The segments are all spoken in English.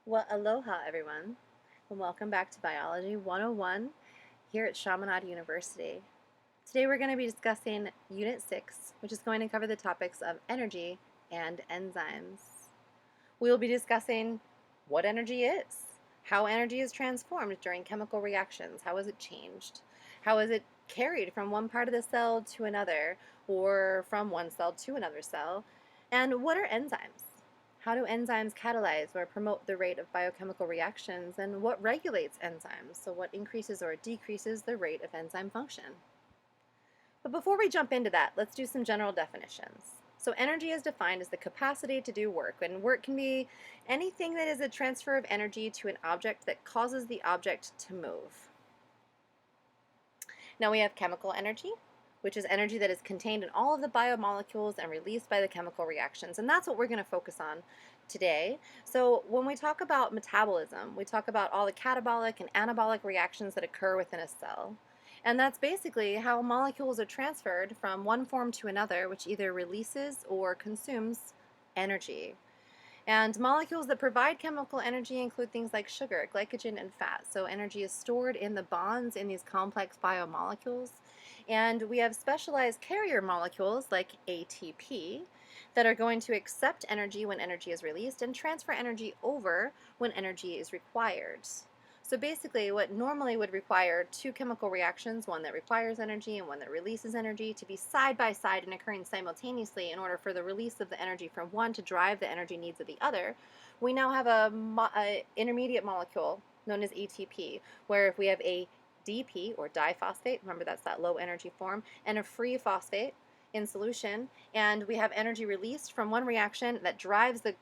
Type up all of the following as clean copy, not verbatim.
Well, aloha everyone, and welcome back to Biology 101 here at Chaminade University. Today we're going to be discussing Unit 6, which is going to cover the topics of energy and enzymes. We will be discussing what energy is, how energy is transformed during chemical reactions, how is it changed, how is it carried from one part of the cell to another, or from one cell to another cell, and what are enzymes? How do enzymes catalyze or promote the rate of biochemical reactions, and what regulates enzymes? So what increases or decreases the rate of enzyme function? But before we jump into that, let's do some general definitions. So energy is defined as the capacity to do work, and work can be anything that is a transfer of energy to an object that causes the object to move. Now we have chemical energy, which is energy that is contained in all of the biomolecules and released by the chemical reactions. And that's what we're going to focus on today. So when we talk about metabolism, we talk about all the catabolic and anabolic reactions that occur within a cell. And that's basically how molecules are transferred from one form to another, which either releases or consumes energy. And molecules that provide chemical energy include things like sugar, glycogen, and fat. So energy is stored in the bonds in these complex biomolecules. And we have specialized carrier molecules like ATP that are going to accept energy when energy is released and transfer energy over when energy is required. So basically, what normally would require two chemical reactions, one that requires energy and one that releases energy, to be side by side and occurring simultaneously in order for the release of the energy from one to drive the energy needs of the other, we now have a intermediate molecule known as ATP, where if we have a DP, or diphosphate, remember that's that low energy form, and a free phosphate in solution, and we have energy released from one reaction that drives the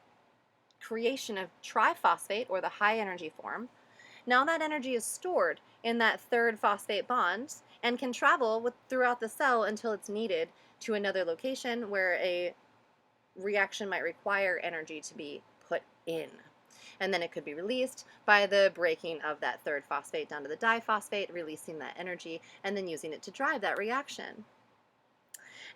creation of triphosphate, or the high energy form. Now that energy is stored in that third phosphate bond and can travel throughout the cell until it's needed to another location where a reaction might require energy to be put in. And then it could be released by the breaking of that third phosphate down to the diphosphate, releasing that energy, and then using it to drive that reaction.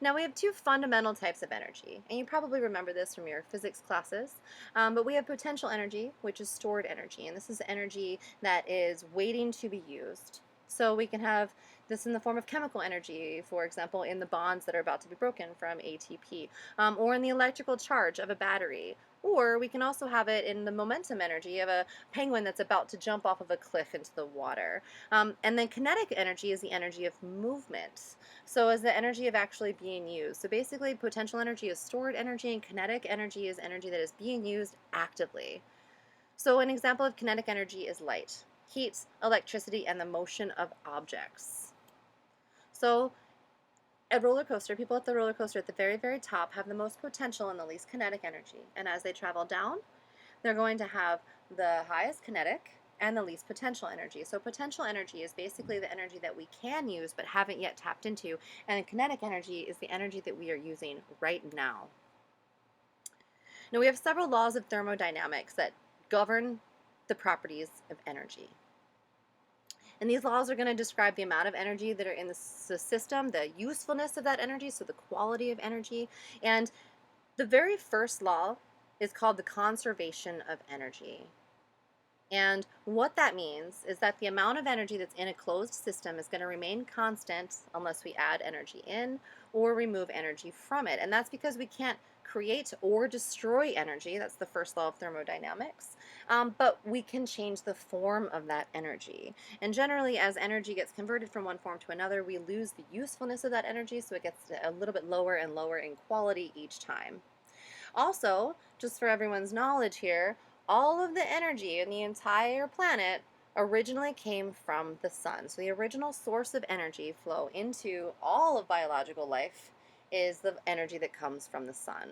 Now we have two fundamental types of energy, and you probably remember this from your physics classes, but we have potential energy, which is stored energy, and this is energy that is waiting to be used. So we can have this in the form of chemical energy, for example, in the bonds that are about to be broken from ATP, or in the electrical charge of a battery. Or we can also have it in the momentum energy of a penguin that's about to jump off of a cliff into the water. And then kinetic energy is the energy of movement. So is the energy of actually being used. So basically, potential energy is stored energy, and kinetic energy is energy that is being used actively. So an example of kinetic energy is light, heat, electricity, and the motion of objects. So a roller coaster, people at the roller coaster at the very, very top have the most potential and the least kinetic energy. And as they travel down, they're going to have the highest kinetic and the least potential energy. So potential energy is basically the energy that we can use but haven't yet tapped into, and kinetic energy is the energy that we are using right now. Now we have several laws of thermodynamics that govern the properties of energy. And these laws are going to describe the amount of energy that are in the system, the usefulness of that energy, so the quality of energy. And the very first law is called the conservation of energy. And what that means is that the amount of energy that's in a closed system is going to remain constant unless we add energy in or remove energy from it. And that's because we can't create or destroy energy. That's the first law of thermodynamics. But we can change the form of that energy. And generally, as energy gets converted from one form to another, we lose the usefulness of that energy, so it gets a little bit lower and lower in quality each time. Also, just for everyone's knowledge here, all of the energy in the entire planet originally came from the sun. So the original source of energy flow into all of biological life is the energy that comes from the sun.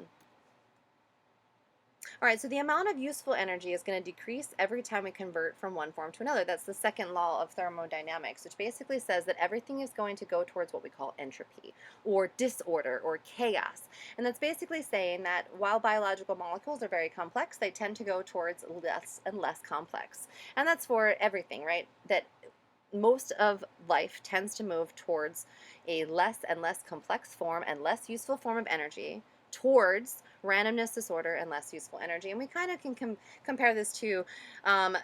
All right, so the amount of useful energy is going to decrease every time we convert from one form to another. That's the second law of thermodynamics, which basically says that everything is going to go towards what we call entropy, or disorder, or chaos. And that's basically saying that while biological molecules are very complex, they tend to go towards less and less complex. And that's for everything, right? That most of life tends to move towards a less and less complex form and less useful form of energy towards randomness, disorder, and less useful energy. And we kind of can compare this to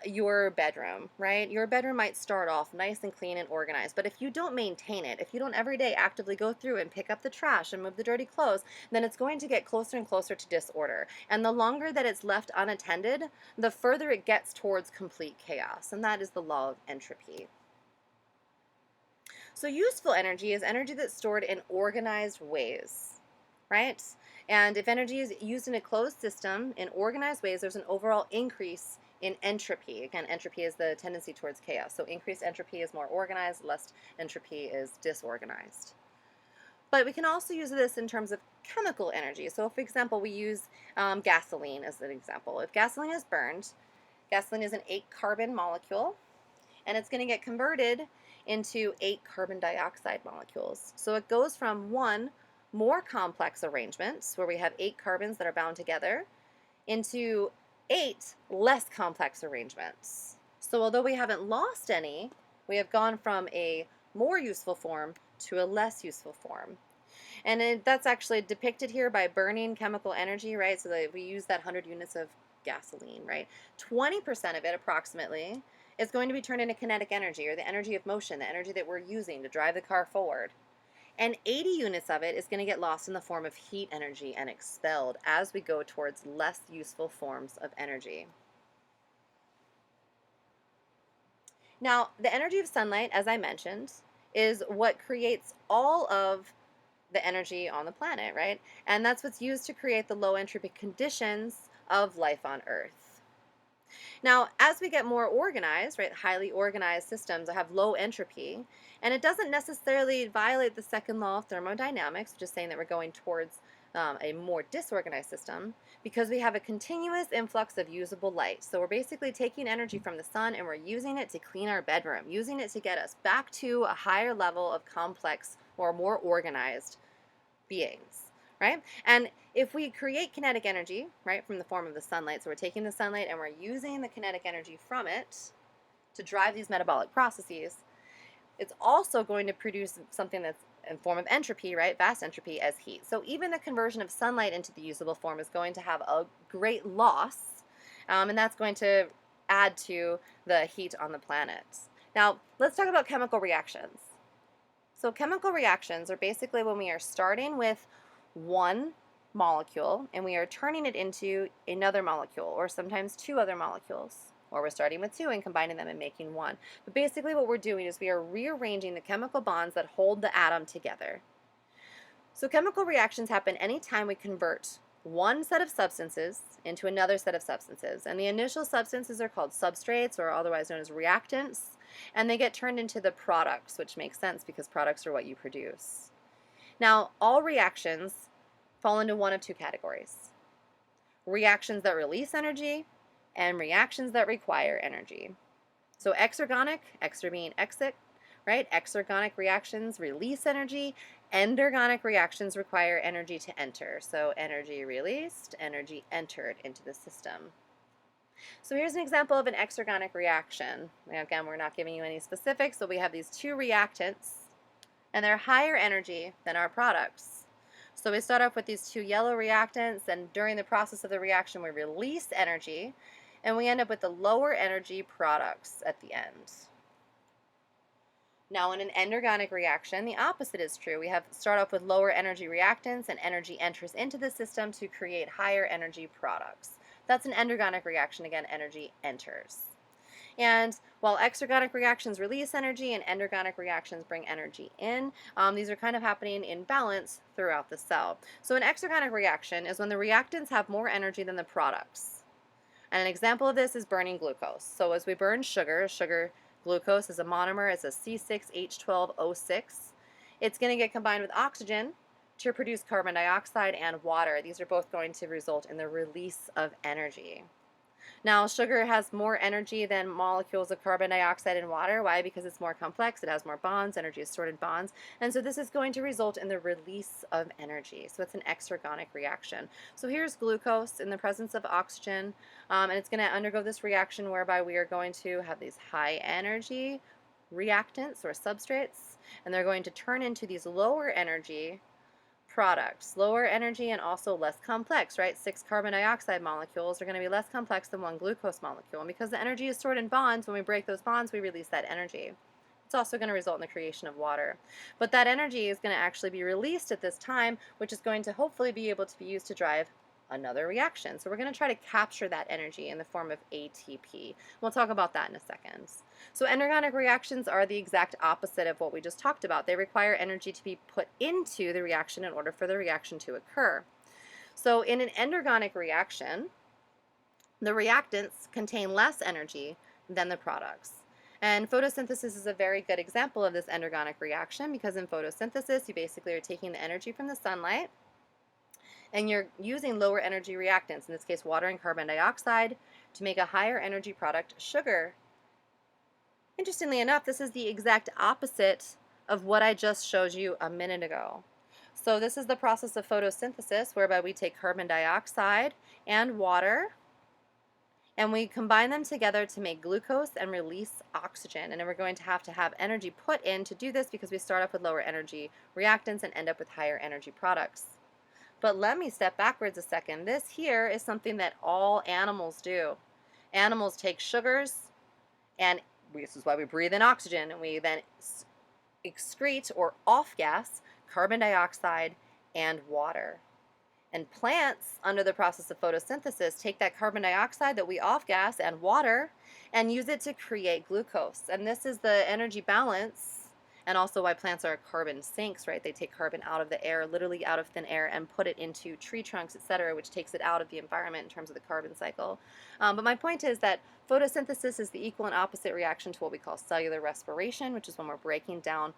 your bedroom, right? Your bedroom might start off nice and clean and organized, but if you don't maintain it, if you don't every day actively go through and pick up the trash and move the dirty clothes, then it's going to get closer and closer to disorder. And the longer that it's left unattended, the further it gets towards complete chaos. And that is the law of entropy. So useful energy is energy that's stored in organized ways, right? And if energy is used in a closed system in organized ways, there's an overall increase in entropy. Again, entropy is the tendency towards chaos. So increased entropy is more organized, less entropy is disorganized. But we can also use this in terms of chemical energy. So for example, we use gasoline as an example. If gasoline is burned, gasoline is an 8-carbon molecule, and it's going to get converted into 8 carbon dioxide molecules. So it goes from one more complex arrangements, where we have 8 carbons that are bound together, into 8 less complex arrangements. So although we haven't lost any, we have gone from a more useful form to a less useful form. And that's actually depicted here by burning chemical energy, right? So that we use that 100 units of gasoline, right? 20% of it, approximately, is going to be turned into kinetic energy, or the energy of motion, the energy that we're using to drive the car forward. And 80 units of it is going to get lost in the form of heat energy and expelled as we go towards less useful forms of energy. Now, the energy of sunlight, as I mentioned, is what creates all of the energy on the planet, right? And that's what's used to create the low entropy conditions of life on Earth. Now, as we get more organized, right, highly organized systems that have low entropy, and it doesn't necessarily violate the second law of thermodynamics, which is saying that we're going towards a more disorganized system, because we have a continuous influx of usable light. So we're basically taking energy from the sun and we're using it to clean our bedroom, using it to get us back to a higher level of complex or more organized beings, right? And if we create kinetic energy, right, from the form of the sunlight, so we're taking the sunlight and we're using the kinetic energy from it to drive these metabolic processes, it's also going to produce something that's in form of entropy, right, vast entropy, as heat. So even the conversion of sunlight into the usable form is going to have a great loss, and that's going to add to the heat on the planet. Now, let's talk about chemical reactions. So chemical reactions are basically when we are starting with one molecule and we are turning it into another molecule, or sometimes 2 other molecules, or we're starting with 2 and combining them and making 1. But basically what we're doing is we are rearranging the chemical bonds that hold the atom together. So chemical reactions happen anytime we convert one set of substances into another set of substances. And the initial substances are called substrates, or otherwise known as reactants, and they get turned into the products, which makes sense because products are what you produce. Now, all reactions fall into one of 2 categories: reactions that release energy and reactions that require energy. So exergonic, exer being exit, right? Exergonic reactions release energy. Endergonic reactions require energy to enter. So energy released, energy entered into the system. So here's an example of an exergonic reaction. Now, again, we're not giving you any specifics, so we have these 2 reactants, and they're higher energy than our products. So we start off with these 2 yellow reactants, and during the process of the reaction, we release energy, and we end up with the lower energy products at the end. Now, in an endergonic reaction, the opposite is true. We start off with lower energy reactants, and energy enters into the system to create higher energy products. That's an endergonic reaction. Again, energy enters. And while exergonic reactions release energy and endergonic reactions bring energy in, these are kind of happening in balance throughout the cell. So an exergonic reaction is when the reactants have more energy than the products. And an example of this is burning glucose. So as we burn sugar, glucose is a monomer, it's a C6H12O6. It's going to get combined with oxygen to produce carbon dioxide and water. These are both going to result in the release of energy. Now, sugar has more energy than molecules of carbon dioxide and water. Why? Because it's more complex, it has more bonds, energy is stored in bonds, and so this is going to result in the release of energy. So it's an exergonic reaction. So here's glucose in the presence of oxygen, and it's going to undergo this reaction whereby we are going to have these high energy reactants or substrates, and they're going to turn into these lower energy products, lower energy and also less complex, right? 6 carbon dioxide molecules are going to be less complex than 1 glucose molecule. And because the energy is stored in bonds, when we break those bonds, we release that energy. It's also going to result in the creation of water. But that energy is going to actually be released at this time, which is going to hopefully be able to be used to drive another reaction. So we're going to try to capture that energy in the form of ATP. We'll talk about that in a second. So endergonic reactions are the exact opposite of what we just talked about. They require energy to be put into the reaction in order for the reaction to occur. So in an endergonic reaction, the reactants contain less energy than the products. And photosynthesis is a very good example of this endergonic reaction, because in photosynthesis, you basically are taking the energy from the sunlight and you're using lower energy reactants, in this case water and carbon dioxide, to make a higher energy product, sugar. Interestingly enough, this is the exact opposite of what I just showed you a minute ago. So this is the process of photosynthesis, whereby we take carbon dioxide and water and we combine them together to make glucose and release oxygen. And then we're going to have energy put in to do this, because we start off with lower energy reactants and end up with higher energy products. But let me step backwards a second. This here is something that all animals do. Animals take sugars, and this is why we breathe in oxygen, and we then excrete or off-gas carbon dioxide and water. And plants, under the process of photosynthesis, take that carbon dioxide that we off-gas and water and use it to create glucose. And this is the energy balance, and also why plants are carbon sinks, right? They take carbon out of the air, literally out of thin air, and put it into tree trunks, etc., which takes it out of the environment in terms of the carbon cycle. But my point is that photosynthesis is the equal and opposite reaction to what we call cellular respiration, which is when we're breaking down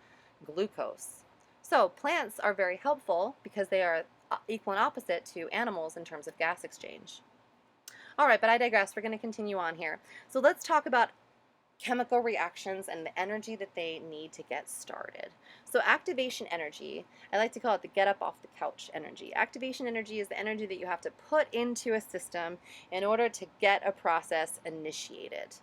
glucose. So plants are very helpful because they are equal and opposite to animals in terms of gas exchange. All right, but I digress. We're going to continue on here. So let's talk about chemical reactions and the energy that they need to get started. So activation energy, I like to call it the get up off the couch energy. Activation energy is the energy that you have to put into a system in order to get a process initiated.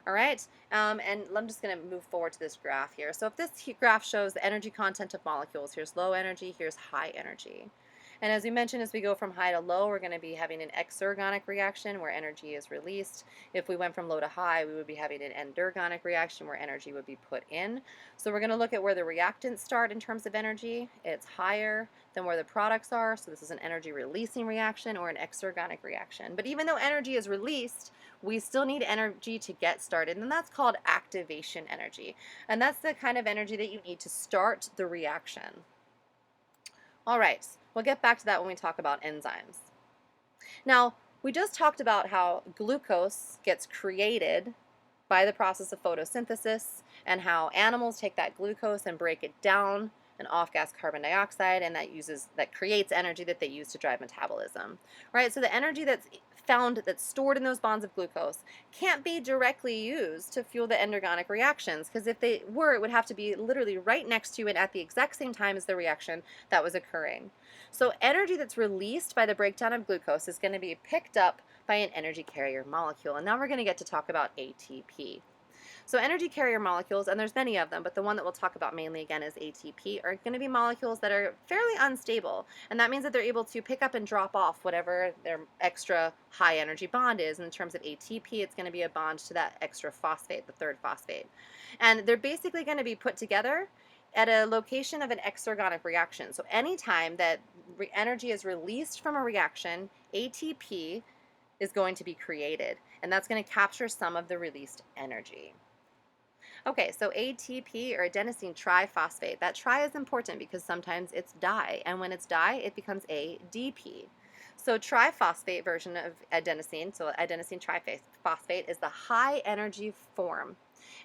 All right, and I'm just going to move forward to this graph here. So if this graph shows the energy content of molecules, here's low energy, here's high energy. And as we mentioned, as we go from high to low, we're going to be having an exergonic reaction where energy is released. If we went from low to high, we would be having an endergonic reaction where energy would be put in. So we're going to look at where the reactants start in terms of energy. It's higher than where the products are. So this is an energy releasing reaction or an exergonic reaction. But even though energy is released, we still need energy to get started, and that's called activation energy. And that's the kind of energy that you need to start the reaction. All right, we'll get back to that when we talk about enzymes. Now, we just talked about how glucose gets created by the process of photosynthesis, and how animals take that glucose and break it down and off-gas carbon dioxide, and that creates energy that they use to drive metabolism. Right? So the energy that's stored in those bonds of glucose can't be directly used to fuel the endergonic reactions, because if they were, it would have to be literally right next to and at the exact same time as the reaction that was occurring. So energy that's released by the breakdown of glucose is going to be picked up by an energy carrier molecule. And now we're going to get to talk about ATP. So energy carrier molecules, and there's many of them, but the one that we'll talk about mainly again is ATP, are going to be molecules that are fairly unstable. And that means that they're able to pick up and drop off whatever their extra high energy bond is. In terms of ATP, it's going to be a bond to that extra phosphate, the third phosphate. And they're basically going to be put together at a location of an exergonic reaction. So anytime that energy is released from a reaction, ATP is going to be created. And that's going to capture some of the released energy. Okay, so ATP, or adenosine triphosphate. That tri is important because sometimes it's di, and when it's di, it becomes ADP. So triphosphate version of adenosine, so adenosine triphosphate, is the high energy form,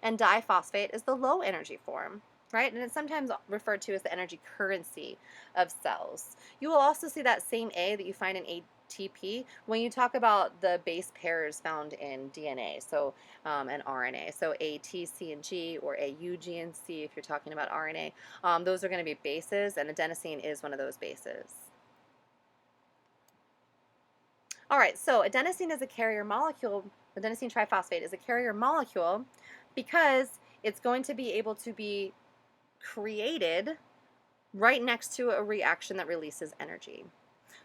and diphosphate is the low energy form. Right? And it's sometimes referred to as the energy currency of cells. You will also see that same A that you find in ATP when you talk about the base pairs found in DNA, so and RNA. So A, T, C, and G, or A, U, G, and C if you're talking about RNA. Those are going to be bases, and adenosine is one of those bases. All right, so adenosine is a carrier molecule. Adenosine triphosphate is a carrier molecule because it's going to be able to be created right next to a reaction that releases energy.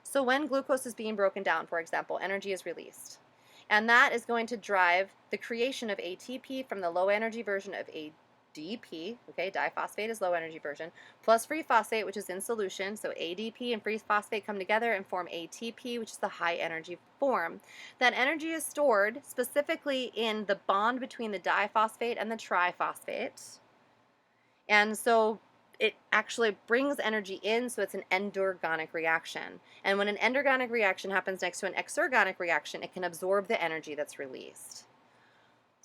So when glucose is being broken down, for example, energy is released. And that is going to drive the creation of ATP from the low energy version of ADP, okay, diphosphate is low energy version, plus free phosphate, which is in solution. So ADP and free phosphate come together and form ATP, which is the high energy form. That energy is stored specifically in the bond between the diphosphate and the triphosphate. And so it actually brings energy in, so it's an endergonic reaction. And when an endergonic reaction happens next to an exergonic reaction, it can absorb the energy that's released.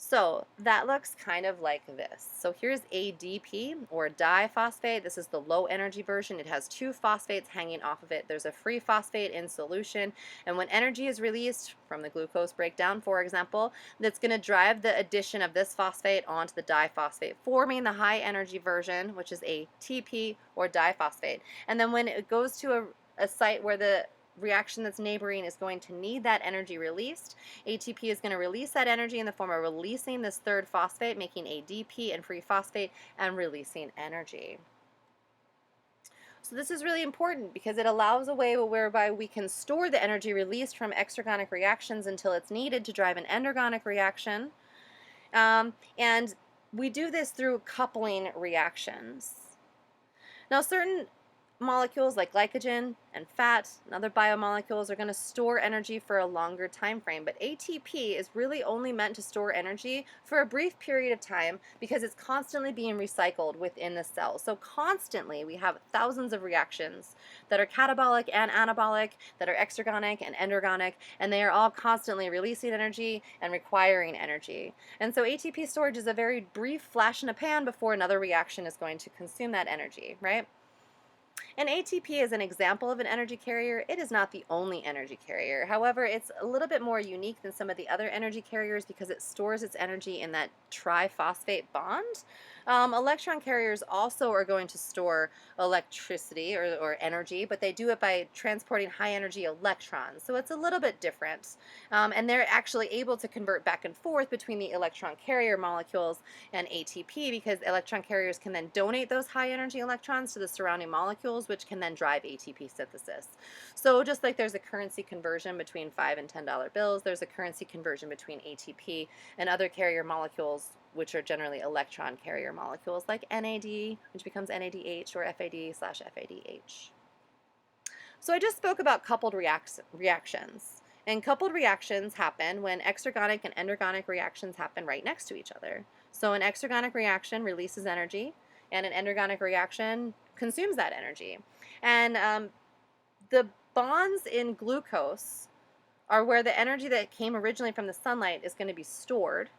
So that looks kind of like this. So here's ADP, or diphosphate. This is the low energy version. It has two phosphates hanging off of it. There's a free phosphate in solution. And when energy is released from the glucose breakdown, for example, that's going to drive the addition of this phosphate onto the diphosphate, forming the high energy version, which is ATP, or diphosphate. And then when it goes to a site where the reaction that's neighboring is going to need that energy released, ATP is going to release that energy in the form of releasing this third phosphate, making ADP and free phosphate, and releasing energy. So this is really important because it allows a way whereby we can store the energy released from exergonic reactions until it's needed to drive an endergonic reaction. And we do this through coupling reactions. Now, certain molecules like glycogen and fat and other biomolecules are going to store energy for a longer time frame, but ATP is really only meant to store energy for a brief period of time because it's constantly being recycled within the cell. So constantly we have thousands of reactions that are catabolic and anabolic, that are exergonic and endergonic, and they are all constantly releasing energy and requiring energy. And so ATP storage is a very brief flash in a pan before another reaction is going to consume that energy, right? And ATP is an example of an energy carrier. It is not the only energy carrier. However, it's a little bit more unique than some of the other energy carriers because it stores its energy in that triphosphate bond. Electron carriers also are going to store electricity or energy, but they do it by transporting high energy electrons. So it's a little bit different. And they're actually able to convert back and forth between the electron carrier molecules and ATP because electron carriers can then donate those high energy electrons to the surrounding molecules, which can then drive ATP synthesis. So just like there's a currency conversion between $5 and $10 bills, there's a currency conversion between ATP and other carrier molecules, which are generally electron carrier molecules like NAD, which becomes NADH, or FAD/FADH. So I just spoke about coupled reactions. And coupled reactions happen when exergonic and endergonic reactions happen right next to each other. So an exergonic reaction releases energy, and an endergonic reaction consumes that energy. And the bonds in glucose are where the energy that came originally from the sunlight is going to be stored,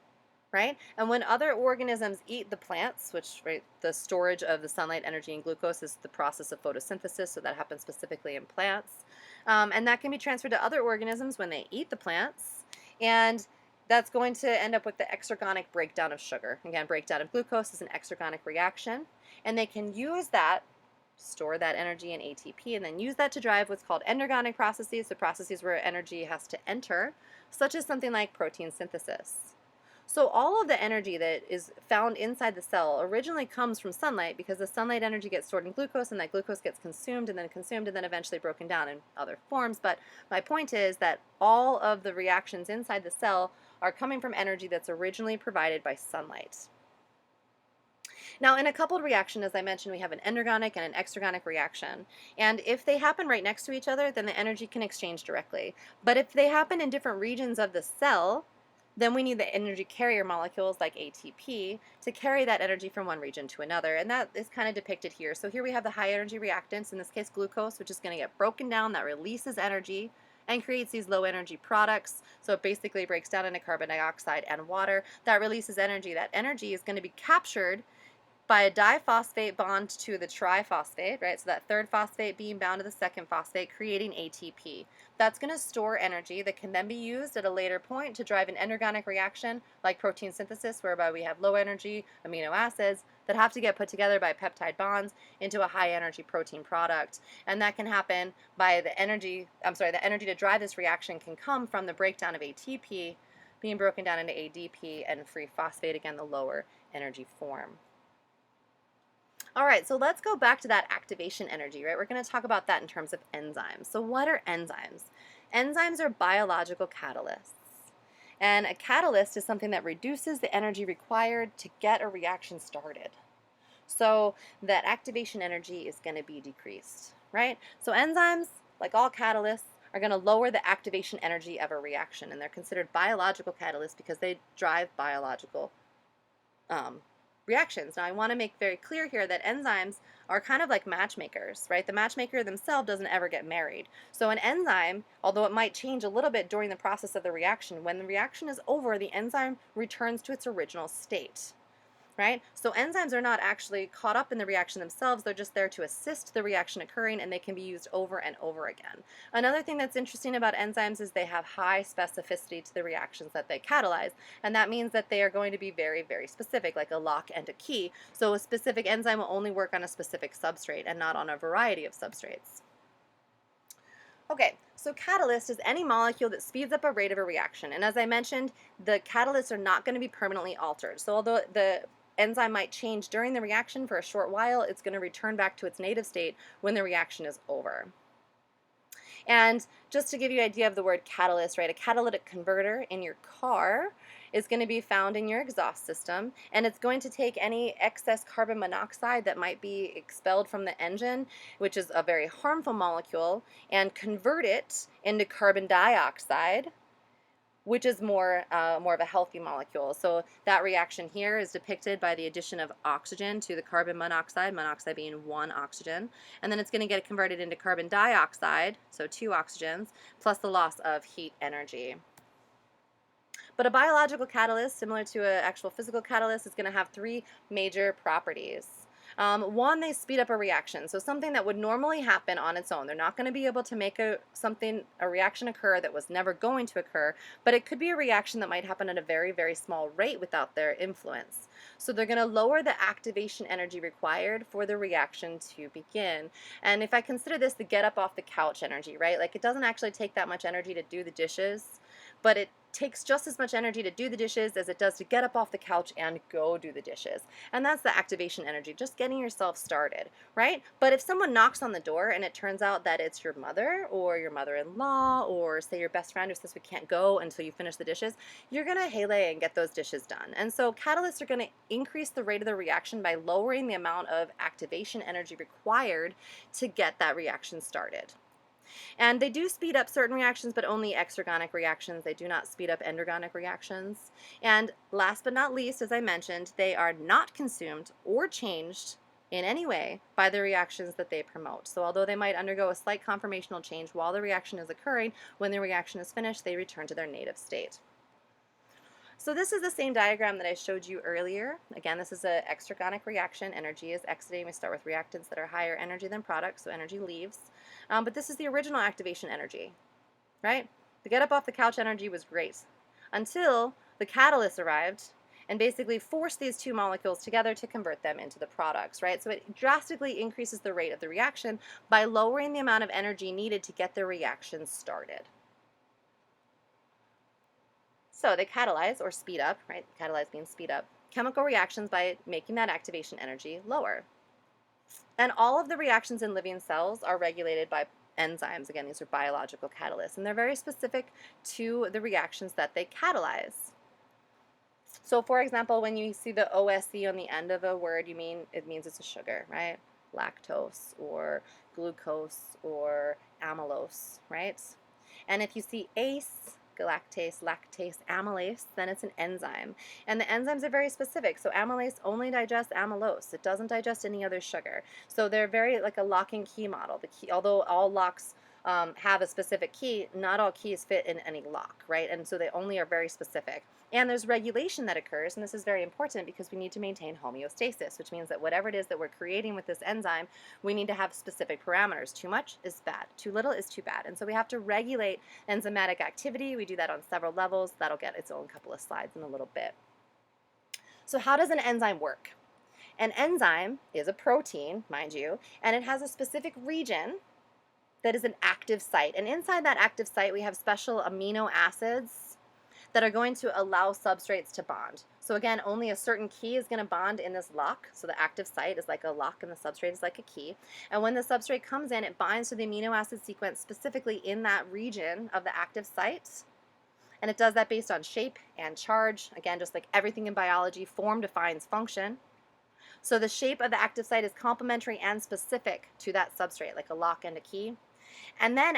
right? And when other organisms eat the plants, which, right, the storage of the sunlight energy in glucose is the process of photosynthesis, so that happens specifically in plants. And that can be transferred to other organisms when they eat the plants. And that's going to end up with the exergonic breakdown of sugar. Again, breakdown of glucose is an exergonic reaction. And they can use that, store that energy in ATP, and then use that to drive what's called endergonic processes, so processes where energy has to enter, such as something like protein synthesis. So all of the energy that is found inside the cell originally comes from sunlight because the sunlight energy gets stored in glucose, and that glucose gets consumed and then eventually broken down in other forms. But my point is that all of the reactions inside the cell are coming from energy that's originally provided by sunlight. Now, in a coupled reaction, as I mentioned, we have an endergonic and an exergonic reaction. And if they happen right next to each other, then the energy can exchange directly. But if they happen in different regions of the cell, then we need the energy carrier molecules like ATP to carry that energy from one region to another. And that is kind of depicted here. So here we have the high energy reactants, in this case glucose, which is going to get broken down, that releases energy and creates these low energy products. So it basically breaks down into carbon dioxide and water. That releases energy. That energy is going to be captured by a diphosphate bond to the triphosphate, right? So that third phosphate being bound to the second phosphate, creating ATP. That's going to store energy that can then be used at a later point to drive an endergonic reaction like protein synthesis, whereby we have low energy amino acids that have to get put together by peptide bonds into a high energy protein product. And that can happen by the energy to drive this reaction can come from the breakdown of ATP being broken down into ADP and free phosphate, again, the lower energy form. All right, so let's go back to that activation energy, right? We're going to talk about that in terms of enzymes. So what are enzymes? Enzymes are biological catalysts. And a catalyst is something that reduces the energy required to get a reaction started. So that activation energy is going to be decreased, right? So enzymes, like all catalysts, are going to lower the activation energy of a reaction, and they're considered biological catalysts because they drive biological um, reactions. Now, I want to make very clear here that enzymes are kind of like matchmakers, right? The matchmaker themselves doesn't ever get married. So an enzyme, although it might change a little bit during the process of the reaction, when the reaction is over, the enzyme returns to its original state. Right? So enzymes are not actually caught up in the reaction themselves. They're just there to assist the reaction occurring, and they can be used over and over again. Another thing that's interesting about enzymes is they have high specificity to the reactions that they catalyze, and that means that they are going to be very, very specific, like a lock and a key. So a specific enzyme will only work on a specific substrate and not on a variety of substrates. Okay, so catalyst is any molecule that speeds up a rate of a reaction. And as I mentioned, the catalysts are not going to be permanently altered. So although the enzyme might change during the reaction for a short while, it's going to return back to its native state when the reaction is over. And just to give you an idea of the word catalyst, right, a catalytic converter in your car is going to be found in your exhaust system, and it's going to take any excess carbon monoxide that might be expelled from the engine, which is a very harmful molecule, and convert it into carbon dioxide, which is more of a healthy molecule. So that reaction here is depicted by the addition of oxygen to the carbon monoxide being one oxygen, and then it's going to get converted into carbon dioxide, so two oxygens, plus the loss of heat energy. But a biological catalyst, similar to an actual physical catalyst, is going to have three major properties. One, they speed up a reaction. So something that would normally happen on its own. They're not going to be able to make a reaction occur that was never going to occur, but it could be a reaction that might happen at a very, very small rate without their influence. So they're going to lower the activation energy required for the reaction to begin. And if I consider this the get up off the couch energy, right? Like it doesn't actually take that much energy to do the dishes, but it takes just as much energy to do the dishes as it does to get up off the couch and go do the dishes. And that's the activation energy, just getting yourself started, right? But if someone knocks on the door and it turns out that it's your mother or your mother-in-law or say your best friend who says we can't go until you finish the dishes, you're going to haylay and get those dishes done. And so catalysts are going to increase the rate of the reaction by lowering the amount of activation energy required to get that reaction started. And they do speed up certain reactions, but only exergonic reactions. They do not speed up endergonic reactions. And last but not least, as I mentioned, they are not consumed or changed in any way by the reactions that they promote. So although they might undergo a slight conformational change while the reaction is occurring, when the reaction is finished, they return to their native state. So this is the same diagram that I showed you earlier. Again, this is an exergonic reaction. Energy is exiting. We start with reactants that are higher energy than products, so energy leaves. But this is the original activation energy, right? The get up off the couch energy was great until the catalyst arrived and basically forced these two molecules together to convert them into the products, right? So it drastically increases the rate of the reaction by lowering the amount of energy needed to get the reaction started. So they catalyze or speed up, right? Catalyze means speed up chemical reactions by making that activation energy lower. And all of the reactions in living cells are regulated by enzymes. Again, these are biological catalysts, and they're very specific to the reactions that they catalyze. So for example, when you see the OSE on the end of a word, it means it's a sugar, right? Lactose or glucose or amylose, right? And if you see ACE, galactase, lactase, amylase, then it's an enzyme. And the enzymes are very specific. So amylase only digests amylose. It doesn't digest any other sugar. So they're very like a lock and key model. The key, although all locks have a specific key, not all keys fit in any lock, right? And so they only are very specific. And there's regulation that occurs, and this is very important because we need to maintain homeostasis, which means that whatever it is that we're creating with this enzyme, we need to have specific parameters. Too much is bad. Too little is too bad. And so we have to regulate enzymatic activity. We do that on several levels. That'll get its own couple of slides in a little bit. So how does an enzyme work? An enzyme is a protein, mind you, and it has a specific region that is an active site. And inside that active site, we have special amino acids that are going to allow substrates to bond. So again, only a certain key is going to bond in this lock. So the active site is like a lock and the substrate is like a key. And when the substrate comes in, it binds to the amino acid sequence specifically in that region of the active site. And it does that based on shape and charge. Again, just like everything in biology, form defines function. So the shape of the active site is complementary and specific to that substrate, like a lock and a key. And then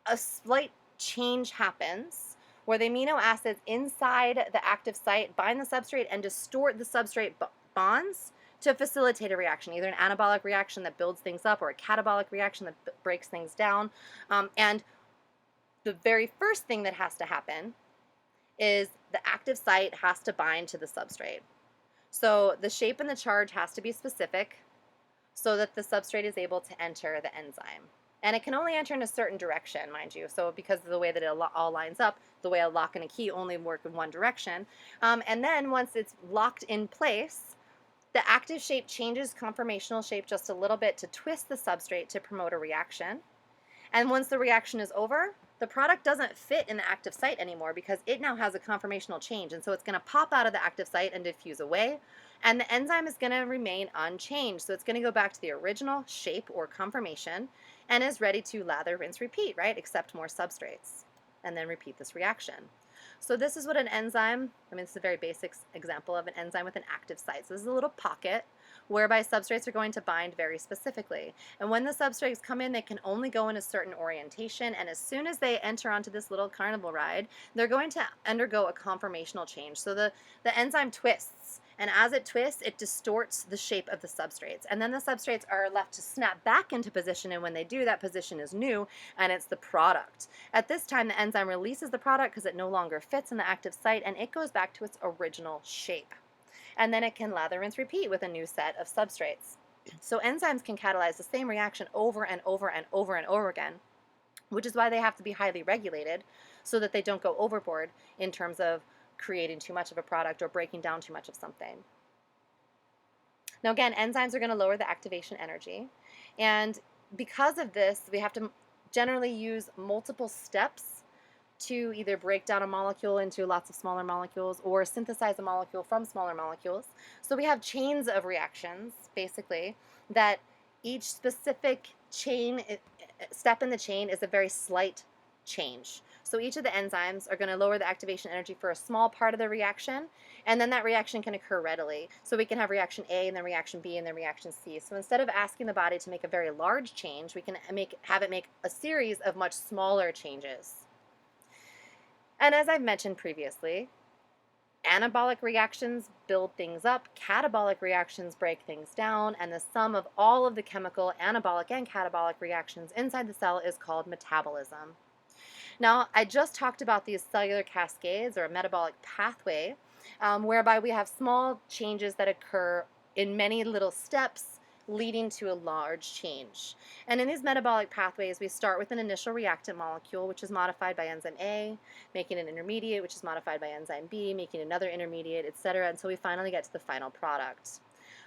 a slight change happens where the amino acids inside the active site bind the substrate and distort the substrate bonds to facilitate a reaction, either an anabolic reaction that builds things up or a catabolic reaction that breaks things down. And the very first thing that has to happen is the active site has to bind to the substrate. So the shape and the charge has to be specific so that the substrate is able to enter the enzyme. And it can only enter in a certain direction, mind you. So because of the way that it all lines up, the way a lock and a key only work in one direction. And then once it's locked in place, the active shape changes conformational shape just a little bit to twist the substrate to promote a reaction. And once the reaction is over, the product doesn't fit in the active site anymore because it now has a conformational change. And so it's going to pop out of the active site and diffuse away. And the enzyme is going to remain unchanged. So it's going to go back to the original shape or conformation and is ready to lather, rinse, repeat, right? Accept more substrates and then repeat this reaction. So this is what an enzyme, this is a very basic example of an enzyme with an active site. So this is a little pocket whereby substrates are going to bind very specifically. And when the substrates come in, they can only go in a certain orientation. And as soon as they enter onto this little carnival ride, they're going to undergo a conformational change. So the enzyme twists. And as it twists, it distorts the shape of the substrates. And then the substrates are left to snap back into position. And when they do, that position is new, and it's the product. At this time, the enzyme releases the product because it no longer fits in the active site, and it goes back to its original shape. And then it can lather, rinse, repeat with a new set of substrates. So enzymes can catalyze the same reaction over and over and over and over again, which is why they have to be highly regulated so that they don't go overboard in terms of creating too much of a product or breaking down too much of something. Now again, enzymes are going to lower the activation energy, and because of this, we have to generally use multiple steps to either break down a molecule into lots of smaller molecules or synthesize a molecule from smaller molecules. So we have chains of reactions, basically, that each specific step in the chain is a very slight change. So each of the enzymes are going to lower the activation energy for a small part of the reaction, and then that reaction can occur readily. So we can have reaction A and then reaction B and then reaction C. So instead of asking the body to make a very large change, we can have it make a series of much smaller changes. And as I've mentioned previously, anabolic reactions build things up, catabolic reactions break things down, and the sum of all of the chemical, anabolic and catabolic reactions inside the cell is called metabolism. Now, I just talked about these cellular cascades or a metabolic pathway, whereby we have small changes that occur in many little steps leading to a large change. And in these metabolic pathways, we start with an initial reactant molecule, which is modified by enzyme A, making an intermediate, which is modified by enzyme B, making another intermediate, etc., until we finally get to the final product.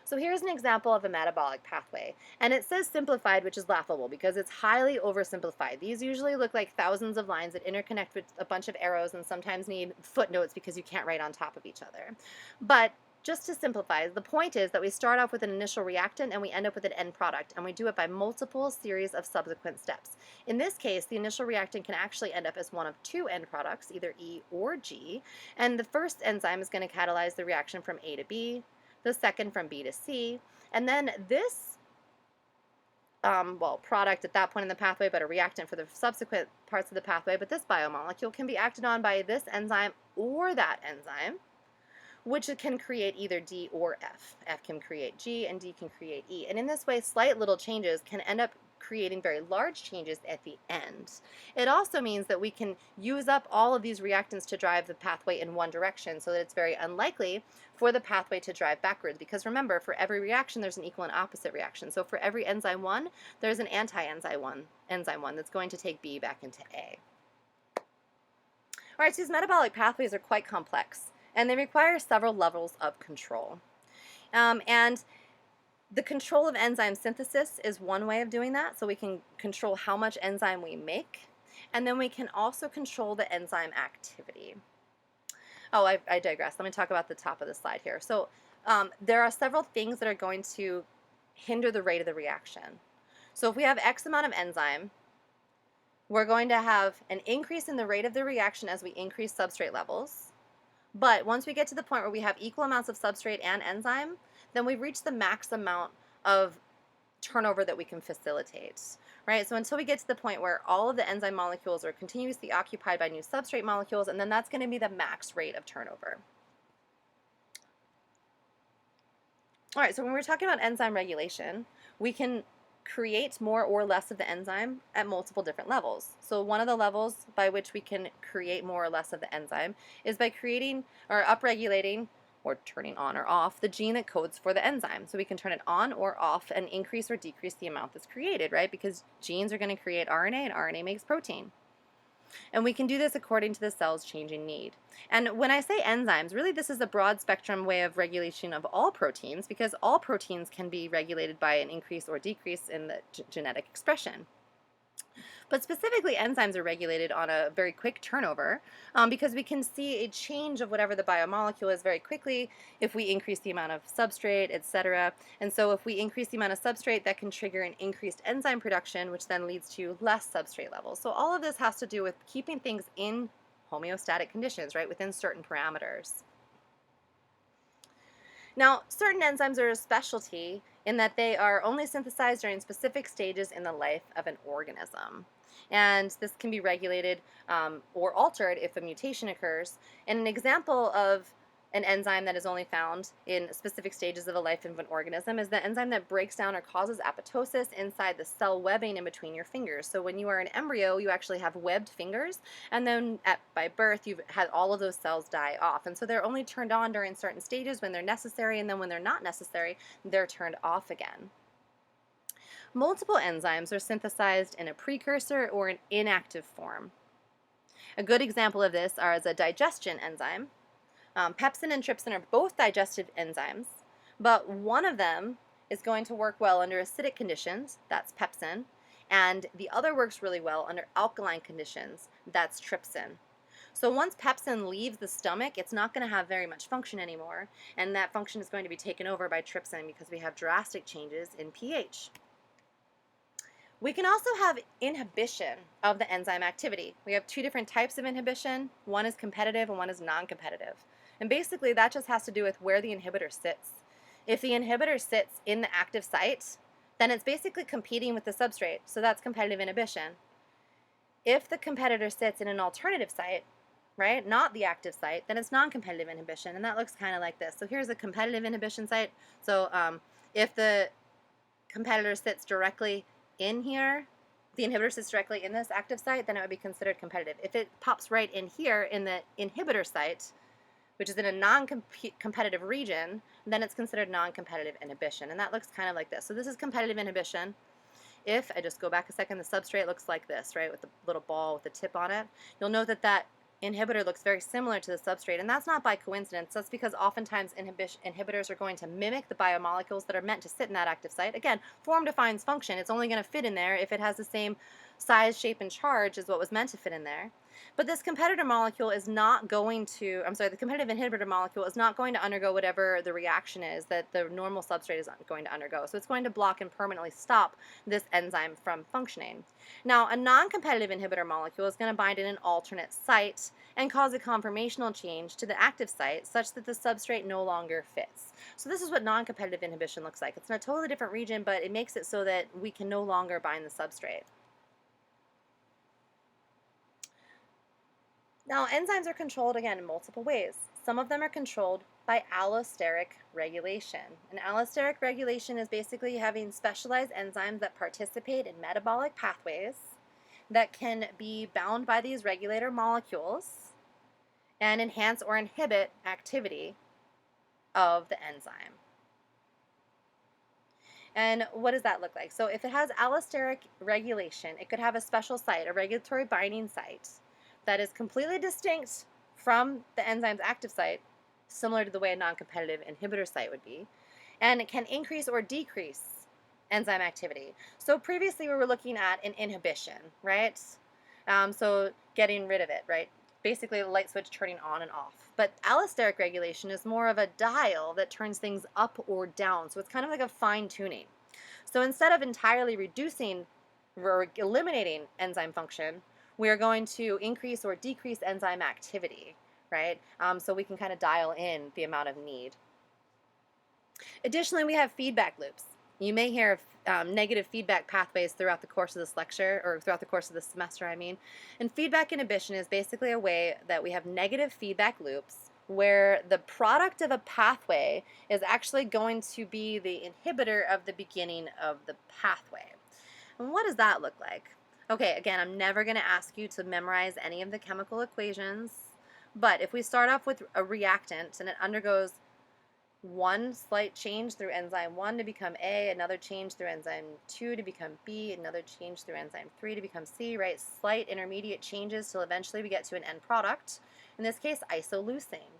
So here's an example of a metabolic pathway, and it says simplified, which is laughable because it's highly oversimplified. These usually look like thousands of lines that interconnect with a bunch of arrows and sometimes need footnotes because you can't write on top of each other. But just to simplify, the point is that we start off with an initial reactant and we end up with an end product, and we do it by multiple series of subsequent steps. In this case, the initial reactant can actually end up as one of two end products, either E or G, and the first enzyme is going to catalyze the reaction from A to B, the second from B to C, and then this product at that point in the pathway, but a reactant for the subsequent parts of the pathway, but this biomolecule can be acted on by this enzyme or that enzyme, which can create either D or F. F can create G and D can create E. And in this way, slight little changes can end up creating very large changes at the end. It also means that we can use up all of these reactants to drive the pathway in one direction, so that it's very unlikely for the pathway to drive backwards. Because remember, for every reaction, there's an equal and opposite reaction. So for every enzyme 1, there's an anti-enzyme 1 that's going to take B back into A. All right, so these metabolic pathways are quite complex, and they require several levels of control. And the control of enzyme synthesis is one way of doing that, so we can control how much enzyme we make, and then we can also control the enzyme activity. Oh, I digress. Let me talk about the top of the slide here. So there are several things that are going to hinder the rate of the reaction. So if we have X amount of enzyme, we're going to have an increase in the rate of the reaction as we increase substrate levels. But once we get to the point where we have equal amounts of substrate and enzyme, then we've reached the max amount of turnover that we can facilitate, right? So until we get to the point where all of the enzyme molecules are continuously occupied by new substrate molecules, and then that's going to be the max rate of turnover. All right, so when we're talking about enzyme regulation, we can create more or less of the enzyme at multiple different levels. So one of the levels by which we can create more or less of the enzyme is by creating or upregulating or turning on or off the gene that codes for the enzyme. So we can turn it on or off and increase or decrease the amount that's created, right? Because genes are going to create RNA and RNA makes protein. And we can do this according to the cell's changing need. And when I say enzymes, really this is a broad spectrum way of regulation of all proteins, because all proteins can be regulated by an increase or decrease in the genetic expression. But specifically, enzymes are regulated on a very quick turnover because we can see a change of whatever the biomolecule is very quickly if we increase the amount of substrate, etc. And so if we increase the amount of substrate, that can trigger an increased enzyme production, which then leads to less substrate levels. So all of this has to do with keeping things in homeostatic conditions, right, within certain parameters. Now, certain enzymes are a specialty in that they are only synthesized during specific stages in the life of an organism. And this can be regulated or altered if a mutation occurs. And an example of an enzyme that is only found in specific stages of the life of an organism is the enzyme that breaks down or causes apoptosis inside the cell webbing in between your fingers. So when you are an embryo, you actually have webbed fingers, and then by birth, you've had all of those cells die off. And so they're only turned on during certain stages when they're necessary, and then when they're not necessary, they're turned off again. Multiple enzymes are synthesized in a precursor or an inactive form. A good example of this is a digestion enzyme. Pepsin and trypsin are both digestive enzymes, but one of them is going to work well under acidic conditions, that's pepsin, and the other works really well under alkaline conditions, that's trypsin. So once pepsin leaves the stomach, it's not going to have very much function anymore, and that function is going to be taken over by trypsin because we have drastic changes in pH. We can also have inhibition of the enzyme activity. We have two different types of inhibition. One is competitive and one is non-competitive. And basically that just has to do with where the inhibitor sits. If the inhibitor sits in the active site, then it's basically competing with the substrate, so that's competitive inhibition. If the competitor sits in an alternative site, right, not the active site, then it's non-competitive inhibition, and that looks kind of like this. So here's a competitive inhibition site. So if the competitor sits directly in here, the inhibitor sits directly in this active site, then it would be considered competitive. If it pops right in here in the inhibitor site, which is in a non-competitive region, then it's considered non-competitive inhibition. And that looks kind of like this. So this is competitive inhibition. If I just go back a second, the substrate looks like this, right, with the little ball with the tip on it. You'll note that that inhibitor looks very similar to the substrate, and that's not by coincidence. That's because oftentimes inhibitors are going to mimic the biomolecules that are meant to sit in that active site. Again, form defines function. It's only going to fit in there if it has the same size, shape, and charge as what was meant to fit in there. But this competitor molecule is not going to, the competitive inhibitor molecule is not going to undergo whatever the reaction is that the normal substrate is going to undergo. So it's going to block and permanently stop this enzyme from functioning. Now, a non-competitive inhibitor molecule is going to bind in an alternate site and cause a conformational change to the active site such that the substrate no longer fits. So this is what non-competitive inhibition looks like. It's in a totally different region, but it makes it so that we can no longer bind the substrate. Now, enzymes are controlled, again, in multiple ways. Some of them are controlled by allosteric regulation. And allosteric regulation is basically having specialized enzymes that participate in metabolic pathways that can be bound by these regulator molecules and enhance or inhibit activity of the enzyme. And what does that look like? So if it has allosteric regulation, it could have a special site, a regulatory binding site, that is completely distinct from the enzyme's active site, similar to the way a non-competitive inhibitor site would be, and it can increase or decrease enzyme activity. So previously we were looking at an inhibition, right? So getting rid of it, right? basically a light switch turning on and off. But allosteric regulation is more of a dial that turns things up or down. So it's kind of like a fine tuning. So instead of entirely reducing or eliminating enzyme function, we are going to increase or decrease enzyme activity, right? So we can kind of dial in the amount of need. Additionally, we have feedback loops. You may hear of negative feedback pathways throughout the course of this lecture, or throughout the course of this semester, I mean. And feedback inhibition is basically a way that we have negative feedback loops where the product of a pathway is actually going to be the inhibitor of the beginning of the pathway. And what does that look like? Okay, again, I'm never going to ask you to memorize any of the chemical equations, but if we start off with a reactant and it undergoes one slight change through enzyme 1 to become A, another change through enzyme 2 to become B, another change through enzyme 3 to become C, right? Slight intermediate changes till eventually we get to an end product. In this case, isoleucine.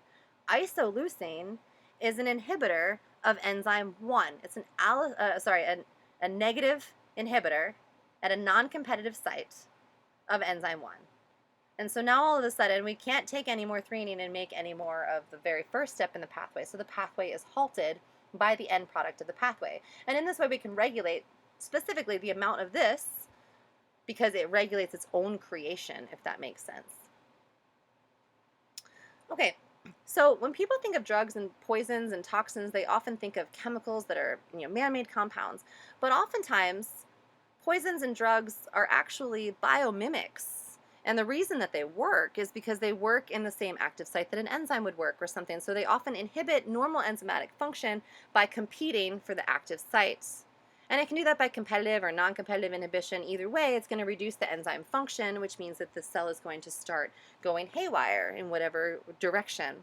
Isoleucine is an inhibitor of enzyme 1. It's a negative inhibitor at a non-competitive site of enzyme 1. And so now all of a sudden we can't take any more threonine and make any more of the very first step in the pathway. So the pathway is halted by the end product of the pathway. And in this way we can regulate specifically the amount of this because it regulates its own creation, if that makes sense. Okay, so when people think of drugs and poisons and toxins, they often think of chemicals that are, man-made compounds. But oftentimes poisons and drugs are actually biomimics. And the reason that they work is because they work in the same active site that an enzyme would work or something. So they often inhibit normal enzymatic function by competing for the active sites. And it can do that by competitive or non-competitive inhibition. Either way, it's going to reduce the enzyme function, which means that the cell is going to start going haywire in whatever direction.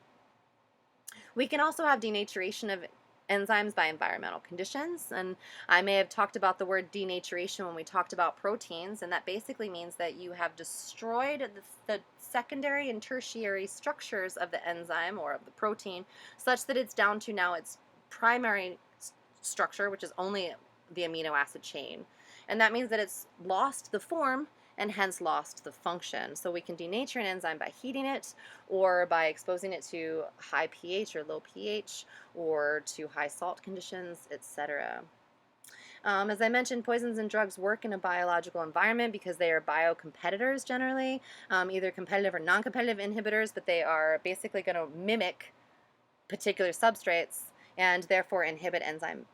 We can also have denaturation of enzymes by environmental conditions, and I may have talked about the word denaturation when we talked about proteins, and that basically means that you have destroyed the secondary and tertiary structures of the enzyme or of the protein such that it's down to now its primary structure, which is only the amino acid chain. And that means that it's lost the form and hence lost the function. So we can denature an enzyme by heating it or by exposing it to high pH or low pH or to high salt conditions, etc. As I mentioned, poisons and drugs work in a biological environment because they are biocompetitors generally, either competitive or non-competitive inhibitors, but they are basically going to mimic particular substrates and therefore inhibit enzyme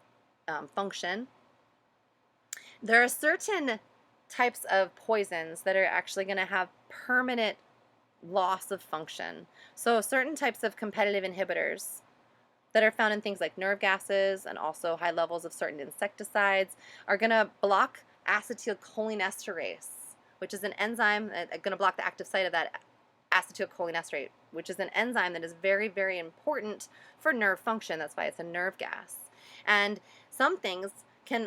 function. There are certain types of poisons that are actually going to have permanent loss of function. So certain types of competitive inhibitors that are found in things like nerve gases and also high levels of certain insecticides are going to block acetylcholinesterase, which is an enzyme that's going to block the active site of that acetylcholinesterase, which is an enzyme that is very, very important for nerve function. That's why it's a nerve gas. And some things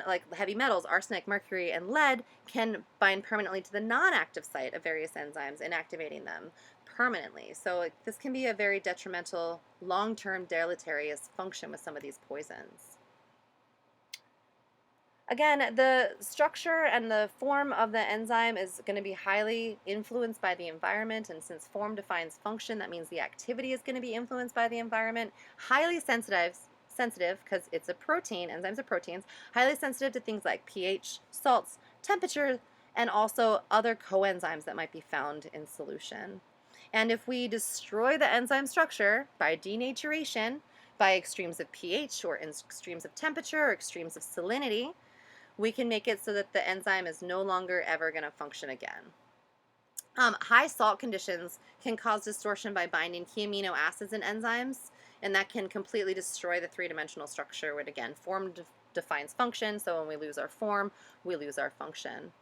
like heavy metals, arsenic, mercury, and lead, can bind permanently to the non-active site of various enzymes, inactivating them permanently. So this can be a very detrimental, long-term deleterious function with some of these poisons. Again, the structure and the form of the enzyme is going to be highly influenced by the environment, and since form defines function, that means the activity is going to be influenced by the environment. Highly sensitive because it's a protein, enzymes are proteins, highly sensitive to things like pH, salts, temperature, and also other coenzymes that might be found in solution. And if we destroy the enzyme structure by denaturation, by extremes of pH or extremes of temperature or extremes of salinity, we can make it so that the enzyme is no longer ever going to function again. High salt conditions can cause distortion by binding key amino acids in enzymes, and that can completely destroy the three-dimensional structure, which again, form defines function, so when we lose our form, we lose our function.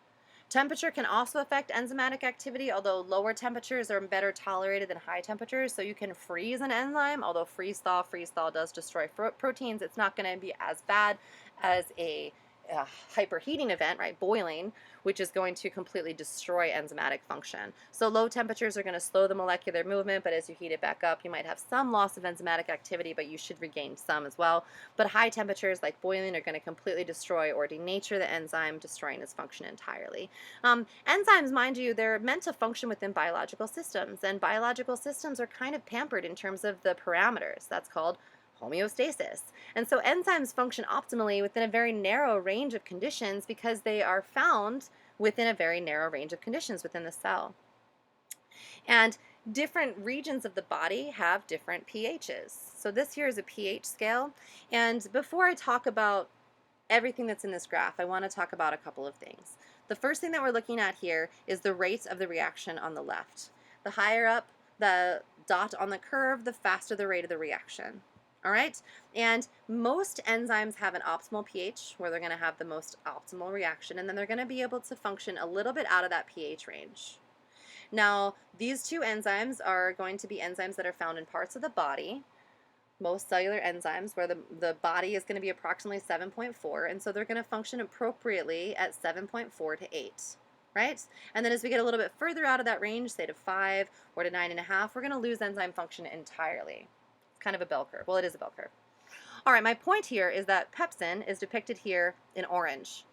Temperature can also affect enzymatic activity, although lower temperatures are better tolerated than high temperatures, so you can freeze an enzyme, although freeze thaw does destroy proteins. It's not going to be as bad as a hyperheating event, right, boiling, which is going to completely destroy enzymatic function. So low temperatures are going to slow the molecular movement, but as you heat it back up, you might have some loss of enzymatic activity, but you should regain some as well. But high temperatures like boiling are going to completely destroy or denature the enzyme, destroying its function entirely. Enzymes, mind you, they're meant to function within biological systems, and biological systems are kind of pampered in terms of the parameters. That's called homeostasis. And so enzymes function optimally within a very narrow range of conditions because they are found within a very narrow range of conditions within the cell. And different regions of the body have different pHs. So this here is a pH scale. And before I talk about everything that's in this graph, I want to talk about a couple of things. The first thing that we're looking at here is the rate of the reaction on the left. The higher up the dot on the curve, the faster the rate of the reaction. All right, and most enzymes have an optimal pH where they're going to have the most optimal reaction, and then they're going to be able to function a little bit out of that pH range. Now, these two enzymes are going to be enzymes that are found in parts of the body, most cellular enzymes, where the body is going to be approximately 7.4, and so they're going to function appropriately at 7.4 to 8. Right? And then as we get a little bit further out of that range, say to 5 or to 9.5, we're going to lose enzyme function entirely. Kind of a bell curve. Well, it is a bell curve. All right, my point here is that pepsin is depicted here in orange.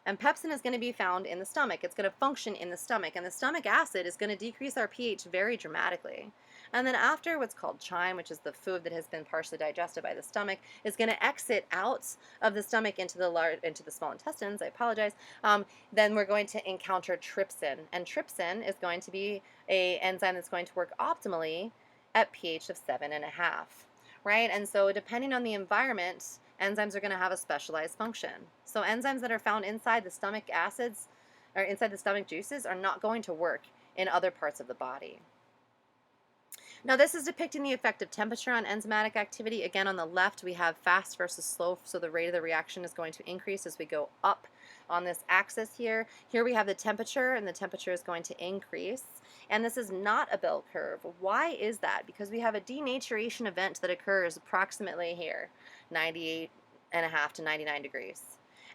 And pepsin is going to be found in the stomach. It's going to function in the stomach. And the stomach acid is going to decrease our pH very dramatically. And then after what's called chyme, which is the food that has been partially digested by the stomach, is going to exit out of the stomach into the small intestines. I apologize. Then we're going to encounter trypsin. And trypsin is going to be an enzyme that's going to work optimally at pH of 7.5, right? And so depending on the environment, enzymes are going to have a specialized function. So enzymes that are found inside the stomach acids or inside the stomach juices are not going to work in other parts of the body. Now this is depicting the effect of temperature on enzymatic activity. Again, on the left we have fast versus slow, so the rate of the reaction is going to increase as we go up on this axis here. Here we have the temperature, and the temperature is going to increase. And this is not a bell curve. Why is that? Because we have a denaturation event that occurs approximately here, 98.5 to 99 degrees.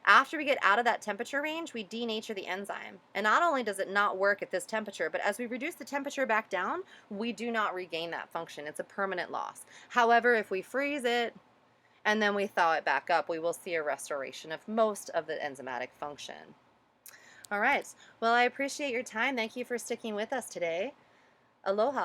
After we get out of that temperature range, we denature the enzyme. And not only does it not work at this temperature, but as we reduce the temperature back down, we do not regain that function. It's a permanent loss. However, if we freeze it and then we thaw it back up, we will see a restoration of most of the enzymatic function. All right. Well, I appreciate your time. Thank you for sticking with us today. Aloha.